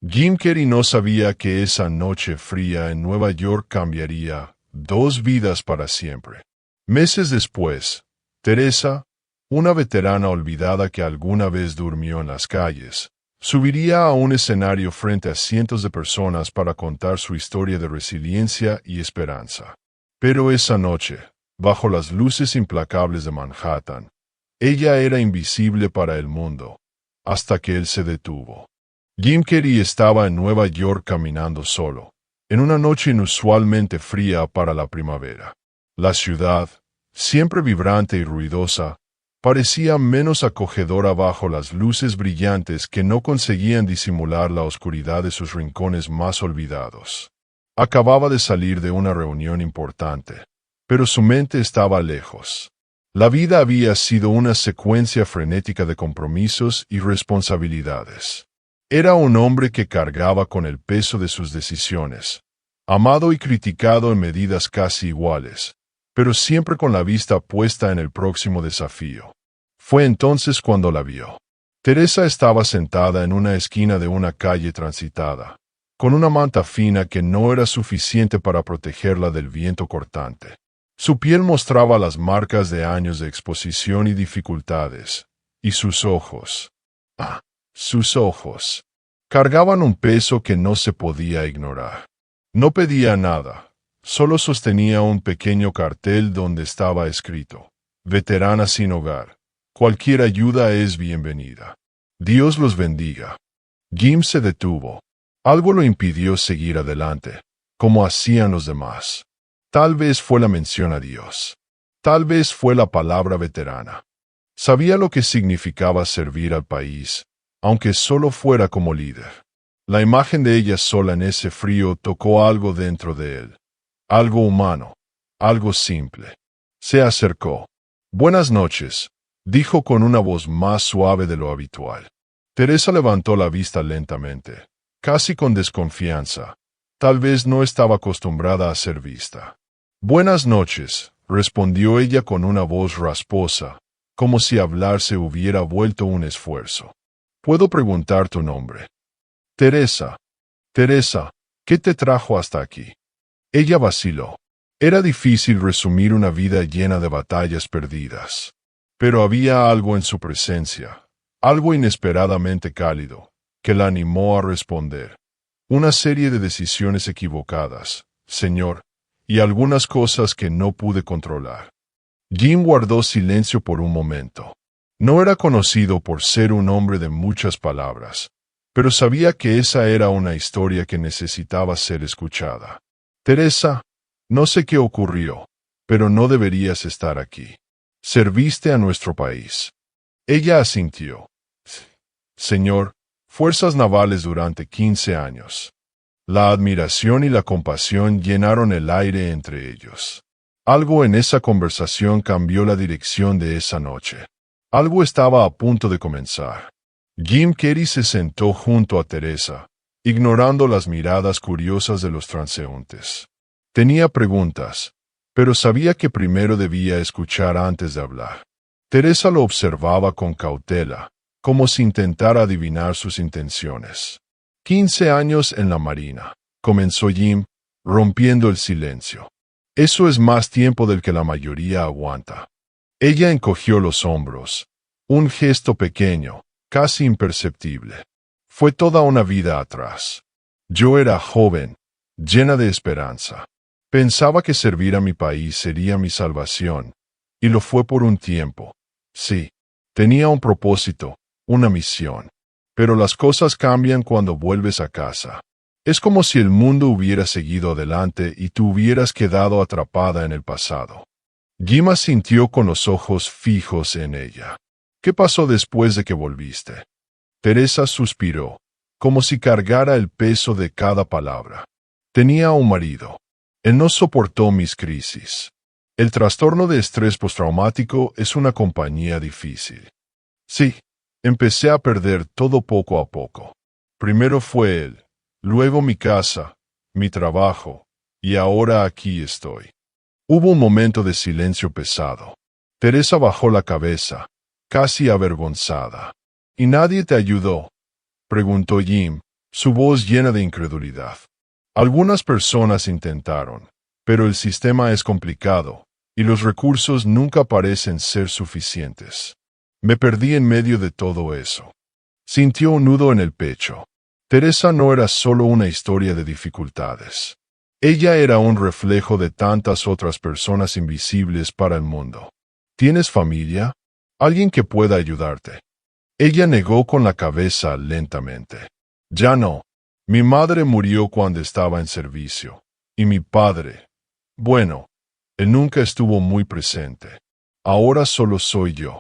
Jim Carrey no sabía que esa noche fría en Nueva York cambiaría 2 vidas para siempre. Meses después, Teresa, una veterana olvidada que alguna vez durmió en las calles, subiría a un escenario frente a cientos de personas para contar su historia de resiliencia y esperanza. Pero esa noche, bajo las luces implacables de Manhattan, ella era invisible para el mundo, hasta que él se detuvo. Jim Carrey estaba en Nueva York caminando solo, en una noche inusualmente fría para la primavera. La ciudad, siempre vibrante y ruidosa, parecía menos acogedora bajo las luces brillantes que no conseguían disimular la oscuridad de sus rincones más olvidados. Acababa de salir de una reunión importante, pero su mente estaba lejos. La vida había sido una secuencia frenética de compromisos y responsabilidades. Era un hombre que cargaba con el peso de sus decisiones, amado y criticado en medidas casi iguales, pero siempre con la vista puesta en el próximo desafío. Fue entonces cuando la vio. Teresa estaba sentada en una esquina de una calle transitada, con una manta fina que no era suficiente para protegerla del viento cortante. Su piel mostraba las marcas de años de exposición y dificultades, y sus ojos. Sus ojos cargaban un peso que no se podía ignorar. No pedía nada, solo sostenía un pequeño cartel donde estaba escrito: veterana sin hogar, cualquier ayuda es bienvenida. Dios los bendiga. Jim se detuvo. Algo lo impidió seguir adelante, como hacían los demás. Tal vez fue la mención a Dios. Tal vez fue la palabra veterana. Sabía lo que significaba servir al país, aunque solo fuera como líder. La imagen de ella sola en ese frío tocó algo dentro de él. Algo humano, algo simple. Se acercó. Buenas noches, dijo con una voz más suave de lo habitual. Teresa levantó la vista lentamente, casi con desconfianza. Tal vez no estaba acostumbrada a ser vista. Buenas noches, respondió ella con una voz rasposa, como si hablar se hubiera vuelto un esfuerzo. ¿Puedo preguntar tu nombre? Teresa. Teresa, ¿qué te trajo hasta aquí? Ella vaciló. Era difícil resumir una vida llena de batallas perdidas. Pero había algo en su presencia, algo inesperadamente cálido, que la animó a responder. Una serie de decisiones equivocadas, señor, y algunas cosas que no pude controlar. Jim guardó silencio por un momento. No era conocido por ser un hombre de muchas palabras, pero sabía que esa era una historia que necesitaba ser escuchada. Teresa, no sé qué ocurrió, pero no deberías estar aquí. Serviste a nuestro país. Ella asintió. Señor, fuerzas navales durante 15 años. La admiración y la compasión llenaron el aire entre ellos. Algo en esa conversación cambió la dirección de esa noche. Algo estaba a punto de comenzar. Jim Carrey se sentó junto a Teresa, ignorando las miradas curiosas de los transeúntes. Tenía preguntas, pero sabía que primero debía escuchar antes de hablar. Teresa lo observaba con cautela, como si intentara adivinar sus intenciones. 15 años en la Marina, comenzó Jim, rompiendo el silencio. Eso es más tiempo del que la mayoría aguanta. Ella encogió los hombros. Un gesto pequeño, casi imperceptible. Fue toda una vida atrás. Yo era joven, llena de esperanza. Pensaba que servir a mi país sería mi salvación, y lo fue por un tiempo. Sí, tenía un propósito, una misión. Pero las cosas cambian cuando vuelves a casa. Es como si el mundo hubiera seguido adelante y tú hubieras quedado atrapada en el pasado. Jim asintió con los ojos fijos en ella. ¿Qué pasó después de que volviste? Teresa suspiró, como si cargara el peso de cada palabra. Tenía un marido. Él no soportó mis crisis. El trastorno de estrés postraumático es una compañía difícil. Sí, empecé a perder todo poco a poco. Primero fue él, luego mi casa, mi trabajo, y ahora aquí estoy. Hubo un momento de silencio pesado. Teresa bajó la cabeza, casi avergonzada. ¿Y nadie te ayudó?, preguntó Jim, su voz llena de incredulidad. Algunas personas intentaron, pero el sistema es complicado, y los recursos nunca parecen ser suficientes. Me perdí en medio de todo eso. Sintió un nudo en el pecho. Teresa no era solo una historia de dificultades. Ella era un reflejo de tantas otras personas invisibles para el mundo. ¿Tienes familia? ¿Alguien que pueda ayudarte? Ella negó con la cabeza lentamente. Ya no. Mi madre murió cuando estaba en servicio. Y mi padre. Bueno, él nunca estuvo muy presente. Ahora solo soy yo.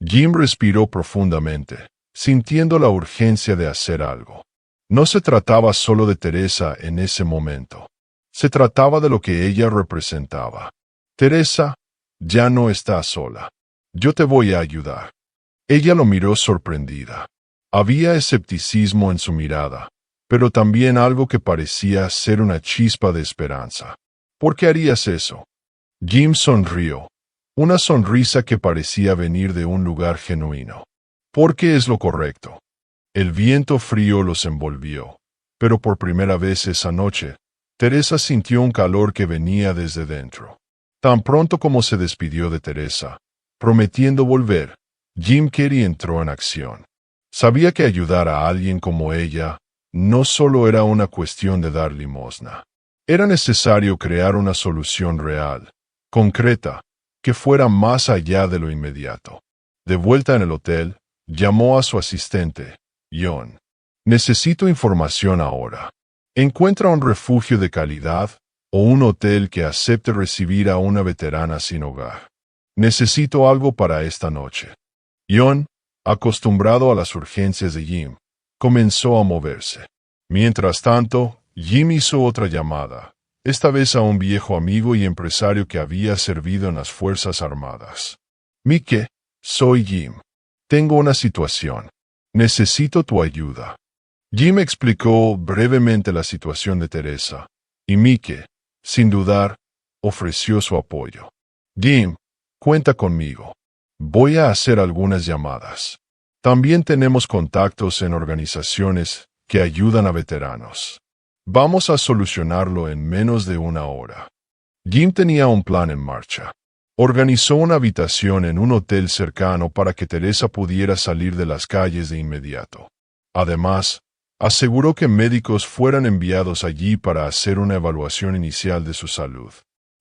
Jim respiró profundamente, sintiendo la urgencia de hacer algo. No se trataba solo de Teresa en ese momento. Se trataba de lo que ella representaba. Teresa, ya no estás sola. Yo te voy a ayudar. Ella lo miró sorprendida. Había escepticismo en su mirada, pero también algo que parecía ser una chispa de esperanza. ¿Por qué harías eso? Jim sonrió, una sonrisa que parecía venir de un lugar genuino. Porque es lo correcto. El viento frío los envolvió, pero por primera vez esa noche, Teresa sintió un calor que venía desde dentro. Tan pronto como se despidió de Teresa, prometiendo volver, Jim Carrey entró en acción. Sabía que ayudar a alguien como ella no solo era una cuestión de dar limosna. Era necesario crear una solución real, concreta, que fuera más allá de lo inmediato. De vuelta en el hotel, llamó a su asistente, John. Necesito información ahora. Encuentra un refugio de calidad o un hotel que acepte recibir a una veterana sin hogar. Necesito algo para esta noche. John, acostumbrado a las urgencias de Jim, comenzó a moverse. Mientras tanto, Jim hizo otra llamada, esta vez a un viejo amigo y empresario que había servido en las Fuerzas Armadas. Mike, soy Jim. Tengo una situación. Necesito tu ayuda. Jim explicó brevemente la situación de Teresa, y Mike, sin dudar, ofreció su apoyo. Jim, cuenta conmigo. Voy a hacer algunas llamadas. También tenemos contactos en organizaciones que ayudan a veteranos. Vamos a solucionarlo en menos de una hora. Jim tenía un plan en marcha. Organizó una habitación en un hotel cercano para que Teresa pudiera salir de las calles de inmediato. Además, aseguró que médicos fueran enviados allí para hacer una evaluación inicial de su salud.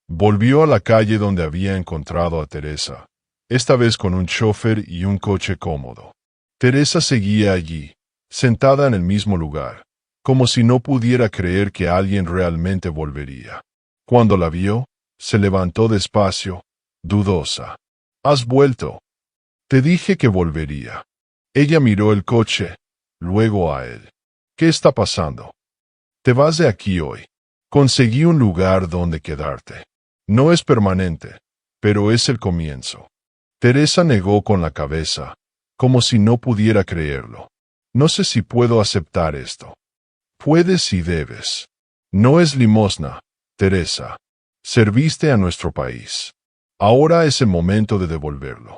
Volvió a la calle donde había encontrado a Teresa, esta vez con un chofer y un coche cómodo. Teresa seguía allí, sentada en el mismo lugar, como si no pudiera creer que alguien realmente volvería. Cuando la vio, se levantó despacio, dudosa. ¿Has vuelto? Te dije que volvería. Ella miró el coche, luego a él. ¿Qué está pasando? Te vas de aquí hoy. Conseguí un lugar donde quedarte. No es permanente, pero es el comienzo. Teresa negó con la cabeza, como si no pudiera creerlo. No sé si puedo aceptar esto. Puedes y debes. No es limosna, Teresa. Serviste a nuestro país. Ahora es el momento de devolverlo.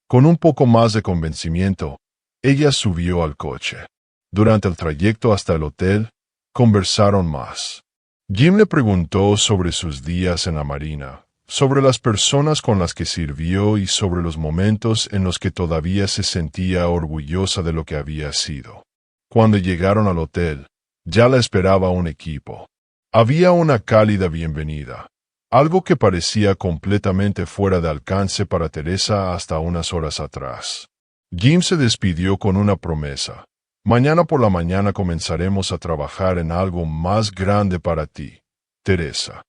Con un poco más de convencimiento, ella subió al coche. Durante el trayecto hasta el hotel, conversaron más. Jim le preguntó sobre sus días en la Marina, sobre las personas con las que sirvió y sobre los momentos en los que todavía se sentía orgullosa de lo que había sido. Cuando llegaron al hotel, ya la esperaba un equipo. Había una cálida bienvenida, algo que parecía completamente fuera de alcance para Teresa hasta unas horas atrás. Jim se despidió con una promesa. Mañana por la mañana comenzaremos a trabajar en algo más grande para ti, Teresa.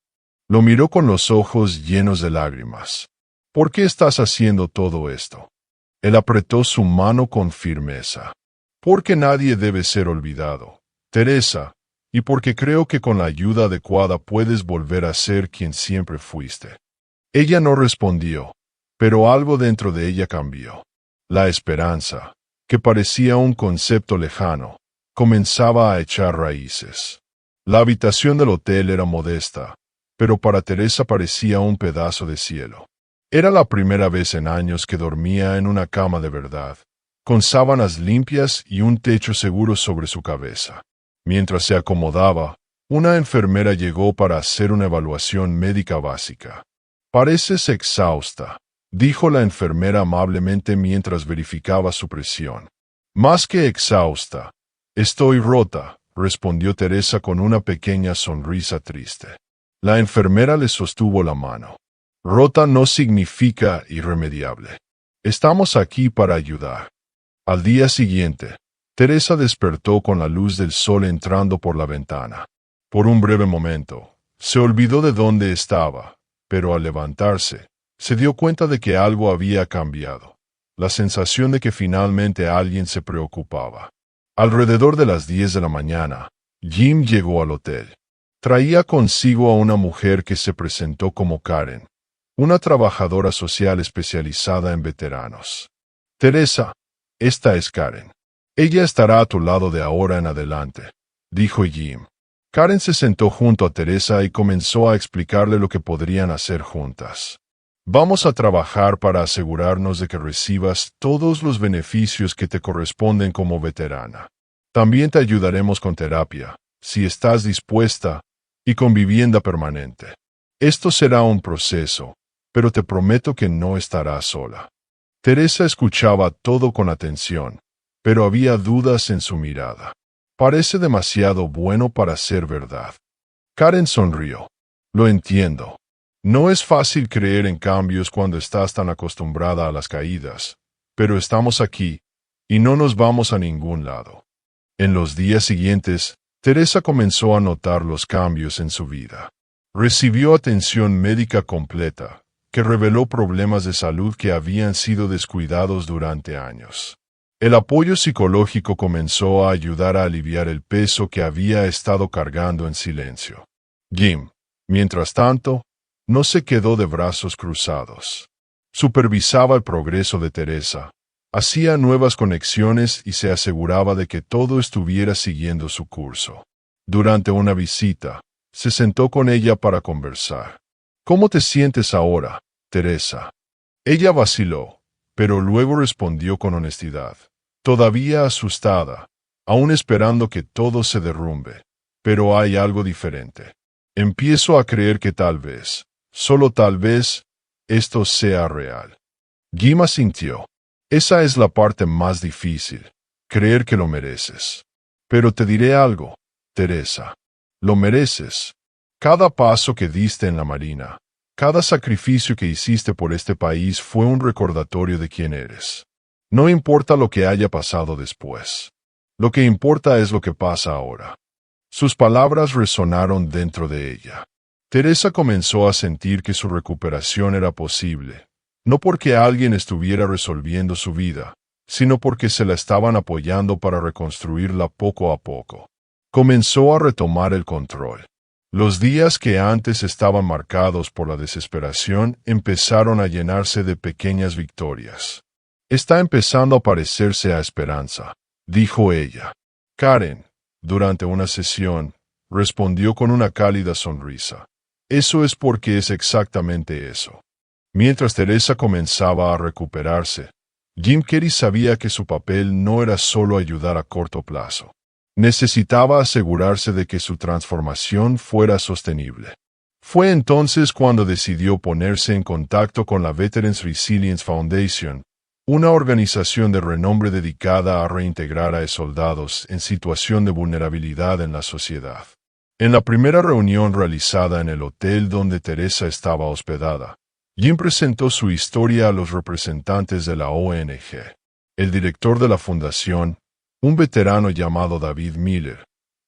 Lo miró con los ojos llenos de lágrimas. ¿Por qué estás haciendo todo esto? Él apretó su mano con firmeza. Porque nadie debe ser olvidado, Teresa, y porque creo que con la ayuda adecuada puedes volver a ser quien siempre fuiste. Ella no respondió, pero algo dentro de ella cambió. La esperanza, que parecía un concepto lejano, comenzaba a echar raíces. La habitación del hotel era modesta, pero para Teresa parecía un pedazo de cielo. Era la primera vez en años que dormía en una cama de verdad, con sábanas limpias y un techo seguro sobre su cabeza. Mientras se acomodaba, una enfermera llegó para hacer una evaluación médica básica. «Pareces exhausta», dijo la enfermera amablemente mientras verificaba su presión. «Más que exhausta. Estoy rota», respondió Teresa con una pequeña sonrisa triste. La enfermera le sostuvo la mano. «Rota no significa irremediable. Estamos aquí para ayudar». Al día siguiente, Teresa despertó con la luz del sol entrando por la ventana. Por un breve momento, se olvidó de dónde estaba, pero al levantarse, se dio cuenta de que algo había cambiado. La sensación de que finalmente alguien se preocupaba. Alrededor de las 10 de la mañana, Jim llegó al hotel. Traía consigo a una mujer que se presentó como Karen, una trabajadora social especializada en veteranos. «Teresa, esta es Karen. Ella estará a tu lado de ahora en adelante», dijo Jim. Karen se sentó junto a Teresa y comenzó a explicarle lo que podrían hacer juntas. «Vamos a trabajar para asegurarnos de que recibas todos los beneficios que te corresponden como veterana. También te ayudaremos con terapia, si estás dispuesta, y con vivienda permanente. Esto será un proceso, pero te prometo que no estarás sola». Teresa escuchaba todo con atención, pero había dudas en su mirada. «Parece demasiado bueno para ser verdad». Karen sonrió. «Lo entiendo. No es fácil creer en cambios cuando estás tan acostumbrada a las caídas, pero estamos aquí, y no nos vamos a ningún lado». En los días siguientes, Teresa comenzó a notar los cambios en su vida. Recibió atención médica completa, que reveló problemas de salud que habían sido descuidados durante años. El apoyo psicológico comenzó a ayudar a aliviar el peso que había estado cargando en silencio. Jim, mientras tanto, no se quedó de brazos cruzados. Supervisaba el progreso de Teresa, hacía nuevas conexiones y se aseguraba de que todo estuviera siguiendo su curso. Durante una visita, se sentó con ella para conversar. «¿Cómo te sientes ahora, Teresa?» Ella vaciló, pero luego respondió con honestidad. «Todavía asustada, aún esperando que todo se derrumbe, pero hay algo diferente. Empiezo a creer que tal vez, solo tal vez, esto sea real». Jim asintió. «Esa es la parte más difícil, creer que lo mereces. Pero te diré algo, Teresa. Lo mereces. Cada paso que diste en la Marina, cada sacrificio que hiciste por este país fue un recordatorio de quién eres. No importa lo que haya pasado después. Lo que importa es lo que pasa ahora». Sus palabras resonaron dentro de ella. Teresa comenzó a sentir que su recuperación era posible, no porque alguien estuviera resolviendo su vida, sino porque se la estaban apoyando para reconstruirla poco a poco. Comenzó a retomar el control. Los días que antes estaban marcados por la desesperación empezaron a llenarse de pequeñas victorias. «Está empezando a parecerse a esperanza», dijo ella. Karen, durante una sesión, respondió con una cálida sonrisa. «Eso es porque es exactamente eso». Mientras Teresa comenzaba a recuperarse, Jim Carrey sabía que su papel no era solo ayudar a corto plazo. Necesitaba asegurarse de que su transformación fuera sostenible. Fue entonces cuando decidió ponerse en contacto con la Veterans Resilience Foundation, una organización de renombre dedicada a reintegrar a soldados en situación de vulnerabilidad en la sociedad. En la primera reunión realizada en el hotel donde Teresa estaba hospedada, Jim presentó su historia a los representantes de la ONG. El director de la fundación, un veterano llamado David Miller,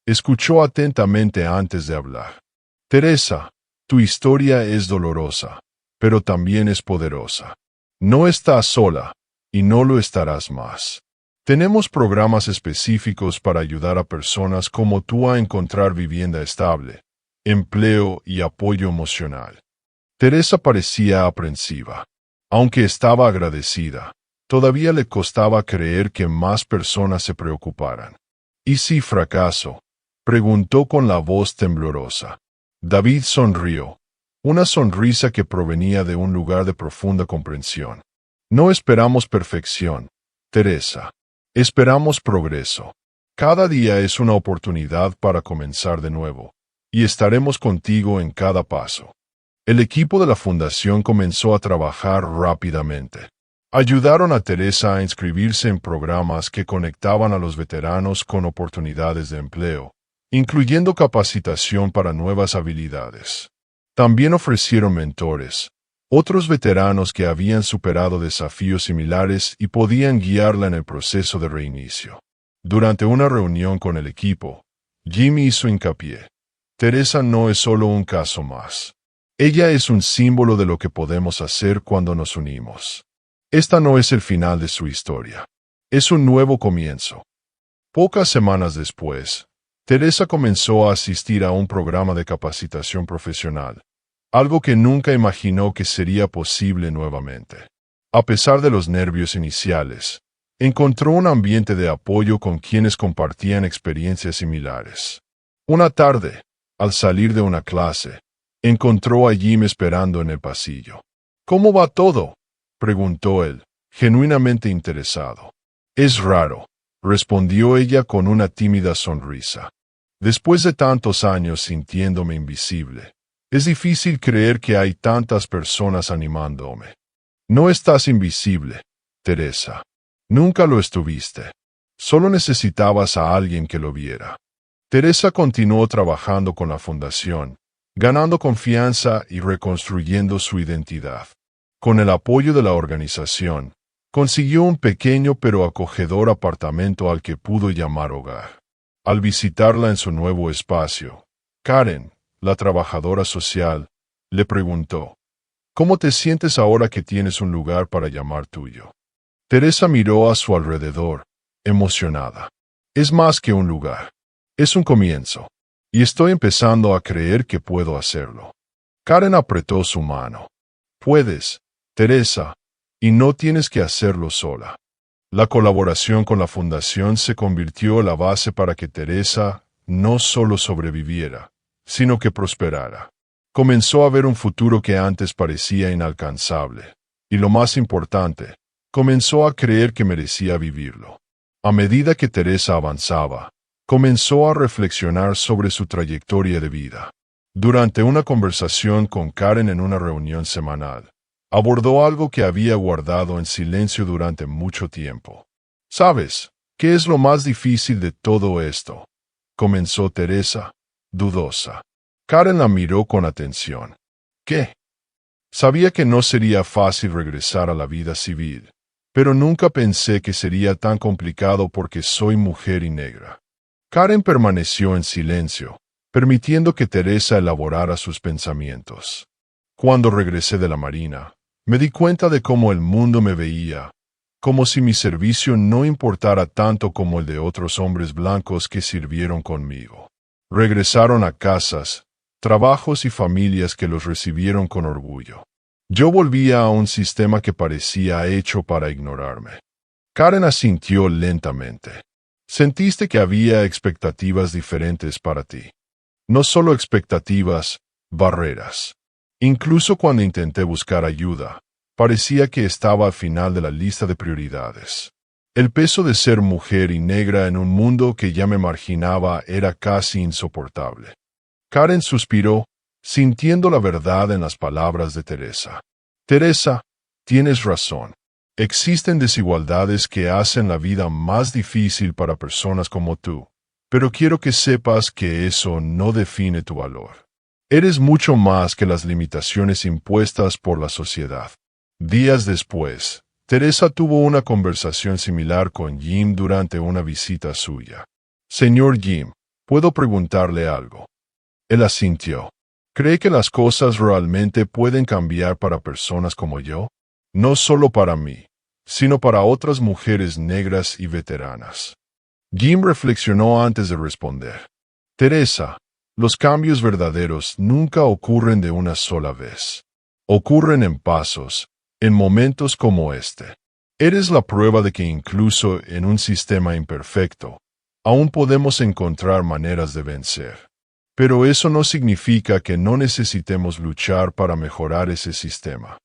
escuchó atentamente antes de hablar. «Teresa, tu historia es dolorosa, pero también es poderosa. No estás sola, y no lo estarás más. Tenemos programas específicos para ayudar a personas como tú a encontrar vivienda estable, empleo y apoyo emocional». Teresa parecía aprensiva. Aunque estaba agradecida, todavía le costaba creer que más personas se preocuparan. «¿Y si fracaso?», preguntó con la voz temblorosa. David sonrió, una sonrisa que provenía de un lugar de profunda comprensión. «No esperamos perfección, Teresa. Esperamos progreso. Cada día es una oportunidad para comenzar de nuevo, y estaremos contigo en cada paso. El equipo de la fundación comenzó a trabajar rápidamente. Ayudaron a Teresa a inscribirse en programas que conectaban a los veteranos con oportunidades de empleo, incluyendo capacitación para nuevas habilidades. También ofrecieron mentores, otros veteranos que habían superado desafíos similares y podían guiarla en el proceso de reinicio. Durante una reunión con el equipo, Jim hizo hincapié: Teresa no es solo un caso más. Ella es un símbolo de lo que podemos hacer cuando nos unimos. Esta no es el final de su historia. Es un nuevo comienzo. Pocas semanas después, Teresa comenzó a asistir a un programa de capacitación profesional, algo que nunca imaginó que sería posible nuevamente. A pesar de los nervios iniciales, encontró un ambiente de apoyo con quienes compartían experiencias similares. Una tarde, al salir de una clase, encontró a Jim esperando en el pasillo. «¿Cómo va todo?», preguntó él, genuinamente interesado. «Es raro», respondió ella con una tímida sonrisa. «Después de tantos años sintiéndome invisible, es difícil creer que hay tantas personas animándome». «No estás invisible, Teresa. Nunca lo estuviste. Solo necesitabas a alguien que lo viera». Teresa continuó trabajando con la fundación, ganando confianza y reconstruyendo su identidad. Con el apoyo de la organización, consiguió un pequeño pero acogedor apartamento al que pudo llamar hogar. Al visitarla en su nuevo espacio, Karen, la trabajadora social, le preguntó: «¿Cómo te sientes ahora que tienes un lugar para llamar tuyo?». Teresa miró a su alrededor, emocionada. «Es más que un lugar. Es un comienzo. Y estoy empezando a creer que puedo hacerlo». Karen apretó su mano. «Puedes, Teresa, y no tienes que hacerlo sola». La colaboración con la fundación se convirtió en la base para que Teresa no solo sobreviviera, sino que prosperara. Comenzó a ver un futuro que antes parecía inalcanzable. Y lo más importante, comenzó a creer que merecía vivirlo. A medida que Teresa avanzaba, comenzó a reflexionar sobre su trayectoria de vida. Durante una conversación con Karen en una reunión semanal, abordó algo que había guardado en silencio durante mucho tiempo. «¿Sabes qué es lo más difícil de todo esto?», comenzó Teresa, dudosa. Karen la miró con atención. «¿Qué?». «Sabía que no sería fácil regresar a la vida civil, pero nunca pensé que sería tan complicado porque soy mujer y negra». Karen permaneció en silencio, permitiendo que Teresa elaborara sus pensamientos. «Cuando regresé de la Marina, me di cuenta de cómo el mundo me veía, como si mi servicio no importara tanto como el de otros hombres blancos que sirvieron conmigo. Regresaron a casas, trabajos y familias que los recibieron con orgullo. Yo volvía a un sistema que parecía hecho para ignorarme». Karen asintió lentamente. «Sentiste que había expectativas diferentes para ti. No solo expectativas, barreras. Incluso cuando intenté buscar ayuda, parecía que estaba al final de la lista de prioridades. El peso de ser mujer y negra en un mundo que ya me marginaba era casi insoportable». Karen suspiró, sintiendo la verdad en las palabras de Teresa. «Teresa, tienes razón. Existen desigualdades que hacen la vida más difícil para personas como tú, pero quiero que sepas que eso no define tu valor. Eres mucho más que las limitaciones impuestas por la sociedad». Días después, Teresa tuvo una conversación similar con Jim durante una visita suya. «Señor Jim, ¿puedo preguntarle algo?». Él asintió. «¿Cree que las cosas realmente pueden cambiar para personas como yo? No solo para mí, sino para otras mujeres negras y veteranas». Jim reflexionó antes de responder. «Teresa, los cambios verdaderos nunca ocurren de una sola vez. Ocurren en pasos, en momentos como este. Eres la prueba de que incluso en un sistema imperfecto, aún podemos encontrar maneras de vencer. Pero eso no significa que no necesitemos luchar para mejorar ese sistema».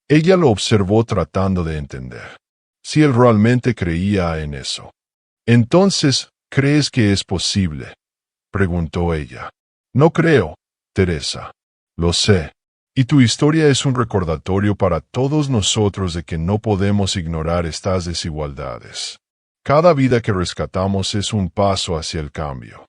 Ella lo observó tratando de entender. Si él realmente creía en eso. Entonces, ¿Crees que es posible?, preguntó ella. No creo, Teresa. Lo sé. Y tu historia es un recordatorio para todos nosotros de que no podemos ignorar estas desigualdades. Cada vida que rescatamos es un paso hacia el cambio.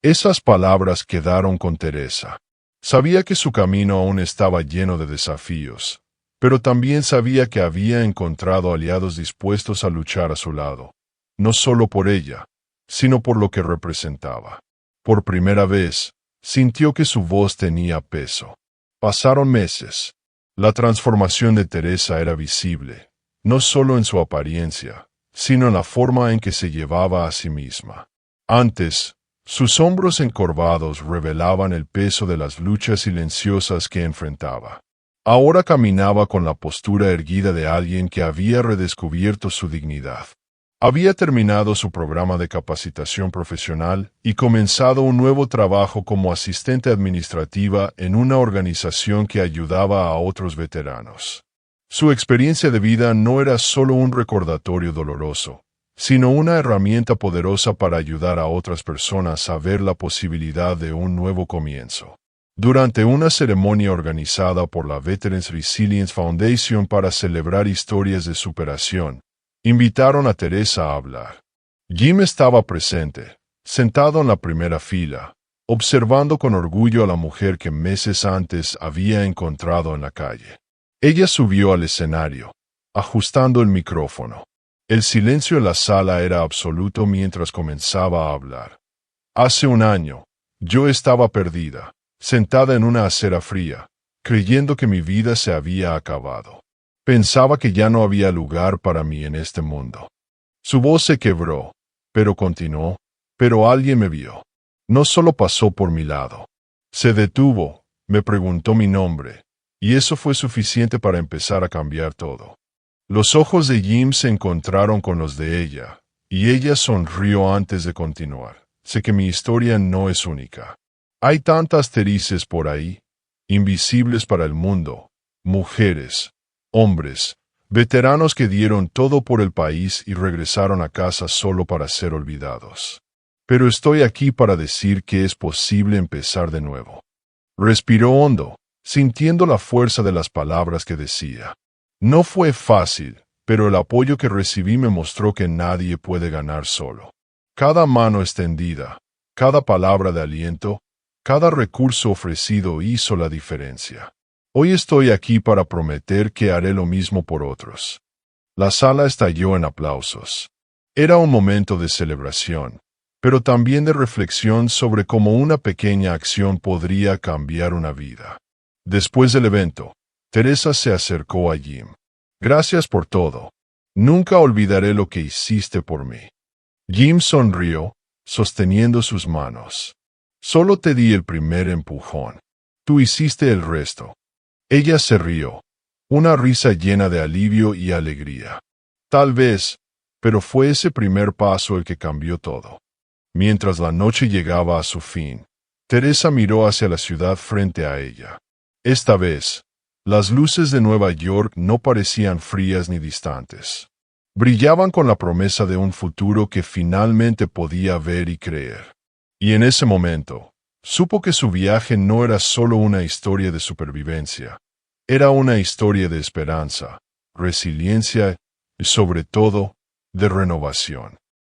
Esas palabras quedaron con Teresa. Sabía que su camino aún estaba lleno de desafíos, pero también sabía que había encontrado aliados dispuestos a luchar a su lado, no solo por ella, sino por lo que representaba. Por primera vez, sintió que su voz tenía peso. Pasaron meses. La transformación de Teresa era visible, no solo en su apariencia, sino en la forma en que se llevaba a sí misma. Antes, sus hombros encorvados revelaban el peso de las luchas silenciosas que enfrentaba. Ahora caminaba con la postura erguida de alguien que había redescubierto su dignidad. Había terminado su programa de capacitación profesional y comenzado un nuevo trabajo como asistente administrativa en una organización que ayudaba a otros veteranos. Su experiencia de vida no era solo un recordatorio doloroso, sino una herramienta poderosa para ayudar a otras personas a ver la posibilidad de un nuevo comienzo. Durante una ceremonia organizada por la Veterans Resilience Foundation para celebrar historias de superación, invitaron a Teresa a hablar. Jim estaba presente, sentado en la primera fila, observando con orgullo a la mujer que meses antes había encontrado en la calle. Ella subió al escenario, ajustando el micrófono. El silencio en la sala era absoluto mientras comenzaba a hablar. Hace un año, yo estaba perdida, sentada en una acera fría, creyendo que mi vida se había acabado. Pensaba que ya no había lugar para mí en este mundo. Su voz se quebró, pero continuó. Pero alguien me vio. No solo pasó por mi lado. Se detuvo, me preguntó mi nombre, y eso fue suficiente para empezar a cambiar todo. Los ojos de Jim se encontraron con los de ella, y ella sonrió antes de continuar. Sé que mi historia no es única. Hay tantas Tereses por ahí, invisibles para el mundo, mujeres, hombres, veteranos que dieron todo por el país y regresaron a casa solo para ser olvidados. Pero estoy aquí para decir que es posible empezar de nuevo. Respiró hondo, sintiendo la fuerza de las palabras que decía. No fue fácil, pero el apoyo que recibí me mostró que nadie puede ganar solo. Cada mano extendida, cada palabra de aliento, cada recurso ofrecido hizo la diferencia. Hoy estoy aquí para prometer que haré lo mismo por otros. La sala estalló en aplausos. Era un momento de celebración, pero también de reflexión sobre cómo una pequeña acción podría cambiar una vida. Después del evento, Teresa se acercó a Jim. Gracias por todo. Nunca olvidaré lo que hiciste por mí. Jim sonrió, sosteniendo sus manos. Solo te di el primer empujón. Tú hiciste el resto. Ella se rió, una risa llena de alivio y alegría. Tal vez, pero fue ese primer paso el que cambió todo. Mientras la noche llegaba a su fin, Teresa miró hacia la ciudad frente a ella. Esta vez, las luces de Nueva York no parecían frías ni distantes. Brillaban con la promesa de un futuro que finalmente podía ver y creer. Y en ese momento, supo que su viaje no era solo una historia de supervivencia. Era una historia de esperanza, resiliencia y, sobre todo, de renovación.